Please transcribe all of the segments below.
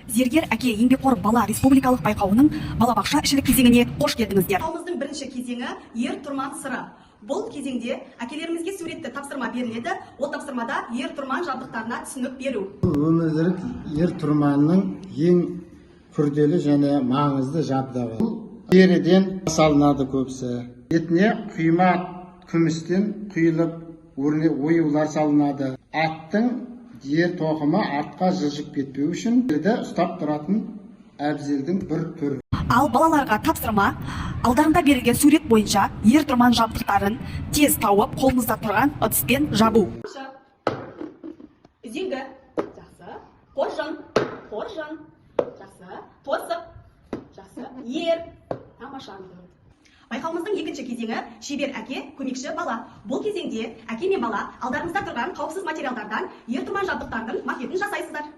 Зергер әке еңбекқор бала республикалық байқауының балабақша ішілік кезеңіне қош келдіңіздер. Байқауымыздың бірінші кезеңі ер тұрман сыры. Бұл кезеңде әкелерімізге суретті тапсырма беріледі. Ол тапсырмада ер тұрман жабдықтарына түсінік беру. Өмірлік ер тұрманның ең күрделі және маңызды жабдығы. Теріден жасалынады көбісі. Етіне құйма күмістен құйылып оюлар салынады. Аттың ер тоқымы артқа жылжып кетпеу үшін жерді ұстап тұратын әбзелдің бір түрі. Ал балаларға тапсырма алдарында берілген сурет бойынша ер тұрман жабдықтарын тез тауып қолымызда тұрған ыдыспен жабу. Үзеңгі, жақсы. Қоржын, жақсы. Торсық, жақсы. Ер, тамаша. Байқауымыздың екінші кезеңі шебер әке, көмекші бала. Бұл кезеңде әке мен бала алдарыңызда тұрған қауіпсіз материалдардан ер тұрман жабдықтардың макетін жасайсыздар.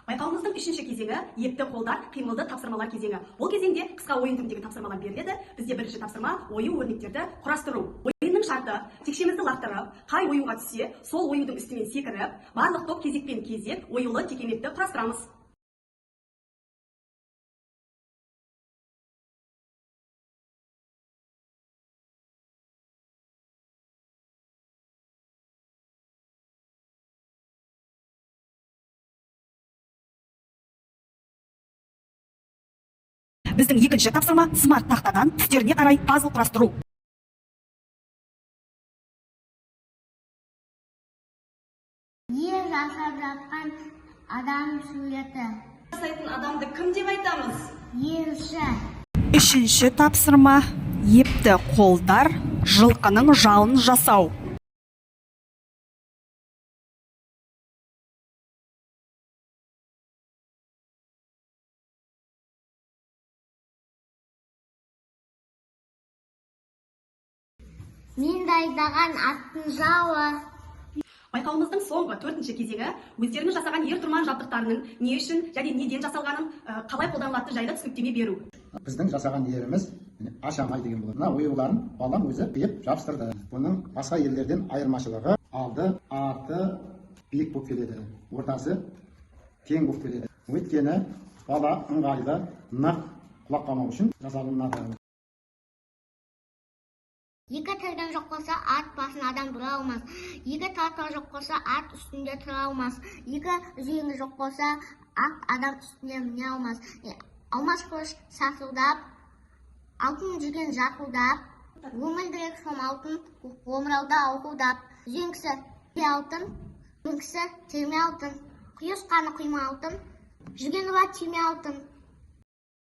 Байқауымыздың үшінші кезеңі епті қолдар, қимылды тапсырмалар кезеңі. Бұл кезеңде қысқа ойын түріндегі тапсырмалар беріледі. Бізде бірінші тапсырма ою өрнектерді құрастыру. Ойынның шарты текшемізді лақтырып, қай оюға түссе, сол оюдың үстімен секіріп, барлық топ кезекпен кезек оюлы текеметті құрастырамыз. Біздің екінші тапсырма смарт тақтадан түстеріне қарай пазл құрастыру. Ер жасап жатқан адам суреті. Жасайтын адамды кім деп айтамыз? Ерші. Үшінші тапсырма епті қолдар жылқының жалын жасау. Мен дайындаған аттың жауы. Байқауымыздың соңғы төртінші кезеңі өздеріңіз жасаған ер тұрман жабдықтарының не үшін және неден жасалғанын қалай қолданылатыны жайлы түсініктеме беру. Біздің жасаған еріміз ашамай деген болады. Мына оюларын балам өзі қиып жабыстырды. Бұның басқа елдерден айырмашылығы алды, арты биік болып келеді. Ортасы тең болып келеді. Өйткені бала ыңғайлы, нақ құлақ қамау үшін жасалынады. Екі тірген жоқ болса, ат басын адам бұра алмас. Екі тартпақ жоқ болса, ат үстінде тұра алмас. Екі үзеңгі жоқ болса, ат адам үстінде міне алмас. Алмас қылыш сасылдап, алтын жүген жақылдап, өмілдірек шом алтын омырауда ауқылдап. Үзеңгісі алтын, үзеңгісі терме алтын, құйыс қаны құйма алтын, жүгені бар түйме алтын.